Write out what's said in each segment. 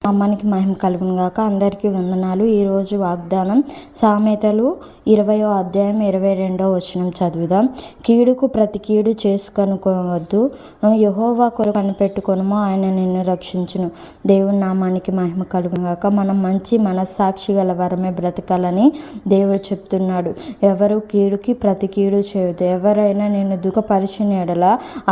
అమ్మానికి మహిమ కలుగును గాక. అందరికీ వందనాలు. ఈరోజు వాగ్దానం సామెతలు 20వ అధ్యాయం 22వ వచనం చదువుదాం. కీడుకు ప్రతి కీడు చేసుకొనవద్దు, యెహోవా కొరకు కనిపెట్టుకొనుము, ఆయన నిన్ను రక్షించును. దేవుని నామానికి మహిమ కలుగును గాక. మనం మంచి మనస్సాక్షి గల వరమే బ్రతకాలని దేవుడు చెప్తున్నాడు. ఎవరు కీడుకి ప్రతి కీడు చేయొద్దు. ఎవరైనా నిన్ను దుఃఖపరిచిన ఎడల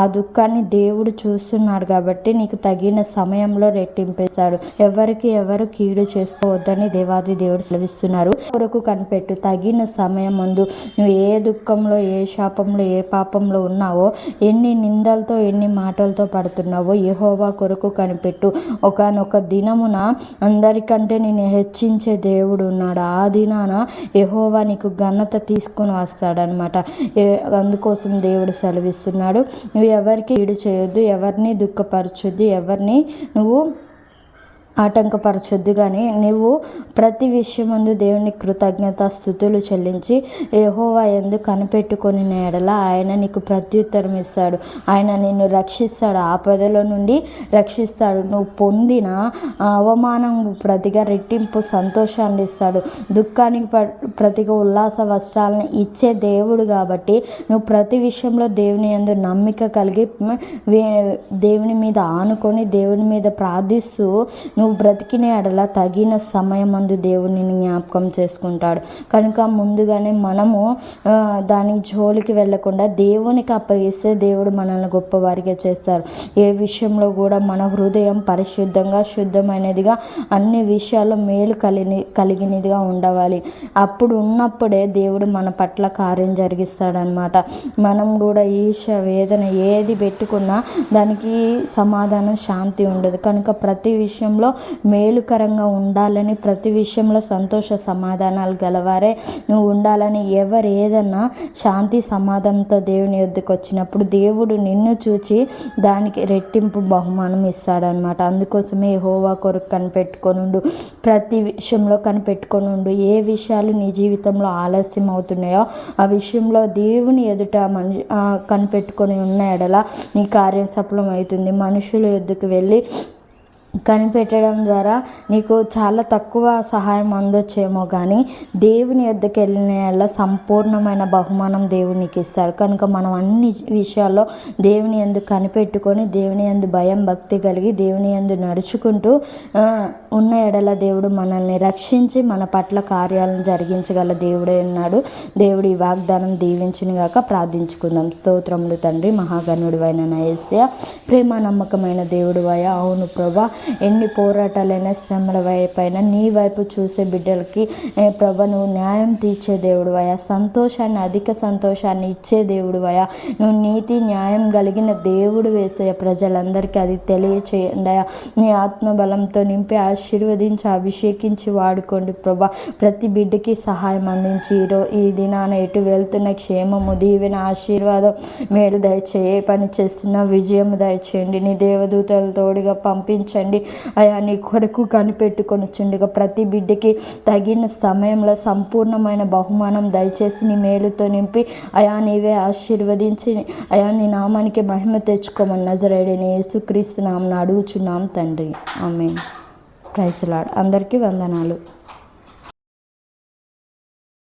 ఆ దుఃఖాన్ని దేవుడు చూస్తున్నాడు కాబట్టి నీకు తగిన సమయంలో రెట్టింపేశాడు. ఎవరికి ఎవరు కీడు చేసుకోవద్దని దేవాది దేవుడు సెలవిస్తున్నారు. కొరకు కనిపెట్టు. తగిన సమయం ముందు నువ్వు ఏ దుఃఖంలో, ఏ శాపంలో, ఏ పాపంలో ఉన్నావో, ఎన్ని నిందలతో, ఎన్ని మాటలతో పడుతున్నావో యెహోవా కొరకు కనిపెట్టు. ఒకానొక దినమున అందరికంటే నేను హెచ్చించే దేవుడు ఉన్నాడు. ఆ దినాన యెహోవా నీకు ఘనత తీసుకొని వస్తాడనమాట. అందుకోసం దేవుడు సెలవిస్తున్నాడు. నువ్వు ఎవరికి కీడు చేయొద్దు, ఎవరిని దుఃఖపరచొద్దు, ఎవరిని నువ్వు ఆటంకపరచొద్దు. కానీ నువ్వు ప్రతి విషయం ముందు దేవుని కృతజ్ఞత స్తుతులు చెల్లించి యెహోవా యందు కనిపెట్టుకొని ఎడల ఆయన నీకు ప్రత్యుత్తరం ఇస్తాడు. ఆయన నిన్ను రక్షిస్తాడు, ఆపదల నుండి రక్షిస్తాడు. నువ్వు పొందిన అవమానం ప్రతిగా రెట్టింపు సంతోషాన్ని ఇస్తాడు. దుఃఖానికి ప్రతిగా ఉల్లాస వస్త్రాలను ఇచ్చే దేవుడు కాబట్టి నువ్వు ప్రతి విషయంలో దేవుని యందు నమ్మిక కలిగి దేవుని మీద ఆనుకొని దేవుని మీద ప్రార్థిస్తూ నువ్వు బ్రతికిన ఎడల తగిన సమయం ముందు దేవుని జ్ఞాపకం చేసుకుంటాడు. కనుక ముందుగానే మనము దాని జోలికి వెళ్ళకుండా దేవునికి అప్పగిస్తే దేవుడు మనల్ని గొప్పవారిగా చేస్తారు. ఏ విషయంలో కూడా మన హృదయం పరిశుద్ధంగా, శుద్ధమైనదిగా, అన్ని విషయాల్లో మేలు కలిగినదిగా ఉండవాలి. అప్పుడు ఉన్నప్పుడే దేవుడు మన పట్ల కార్యం జరిగిస్తాడనమాట. మనం కూడా ఈర్ష, వేదన ఏది పెట్టుకున్నా దానికి సమాధానం, శాంతి ఉండదు. కనుక ప్రతి విషయంలో మేలుకరంగా ఉండాలని, ప్రతి విషయంలో సంతోష సమాధానాలు గలవారే నువ్వు ఉండాలని, ఎవరు ఏదన్నా శాంతి సమాధానంతో దేవుని యొద్దకు వచ్చినప్పుడు దేవుడు నిన్ను చూచి దానికి రెట్టింపు బహుమానం ఇస్తాడనమాట. అందుకోసమే యెహోవా కొరకు కనిపెట్టుకొనుండు. ప్రతి విషయంలో కనిపెట్టుకొనుండు. ఏ విషయాలు నీ జీవితంలో ఆలస్యం అవుతున్నాయో ఆ విషయంలో దేవుని ఎదుట కనిపెట్టుకొని ఉన్న ఎడల నీ కార్యం సఫలం అవుతుంది. మనుషుల యొద్దకు వెళ్ళి కనిపెట్టడం ద్వారా నీకు చాలా తక్కువ సహాయం అందొచ్చేమో, కానీ దేవుని యొద్దకు వెళ్ళిన సంపూర్ణమైన బహుమానం దేవుడు నీకు ఇస్తాడు. కనుక మనం అన్ని విషయాల్లో దేవుని యందు కనిపెట్టుకొని దేవుని యందు భయం, భక్తి కలిగి దేవుని యందు నడుచుకుంటూ ఉన్న ఎడల దేవుడు మనల్ని రక్షించి మన పట్ల కార్యాలను జరిగించగల దేవుడే ఉన్నాడు. దేవుడు ఈ వాగ్దానం దీవించును గాక. ప్రార్థించుకుందాం. స్తోత్రములు తండ్రి, మహాగణుడివైన నా యేసయ్య, ప్రేమ నమ్మకమైన దేవుడివయ్యా. అవును ప్రభా, ఎన్ని పోరాటాలైనా, శ్రమల వైపైనా నీ వైపు చూసే బిడ్డలకి ప్రభా నువ్వు న్యాయం తీర్చే దేవుడివయ్యా. సంతోషాన్ని, అధిక సంతోషాన్ని ఇచ్చే దేవుడివయ్యా. నువ్వు నీతి, న్యాయం కలిగిన దేవుడు వేసే ప్రజలందరికీ అది తెలియచేయండి అయ్యా. నీ ఆత్మబలంతో నింపి ఆశీర్వదించి అభిషేకించి వాడుకోండి ప్రభా. ప్రతి బిడ్డకి సహాయం అందించి ఈ దినాన ఎటు వెళ్తున్న క్షేమము, దీవెన, ఆశీర్వాదం, మేలు దయచేయి. ఏ పని చేస్తున్నా విజయం దయచేయండి. నీ దేవదూతలు తోడుగా పంపించండి అయా. నీ కొరకు కనిపెట్టుకొని చుండగా ప్రతి బిడ్డకి తగిన సమయంలో సంపూర్ణమైన బహుమానం దయచేసి నీ మేలుతో నింపి అయా నీవే ఆశీర్వదించి అయా నీ నామానికి మహిమ తెచ్చుకోమని నజరేయుడైన యేసుక్రీస్తు నామమున అడుగుచున్నాం తండ్రి. ఆమేన్. Praise lord. అందరికీ వందనాలు.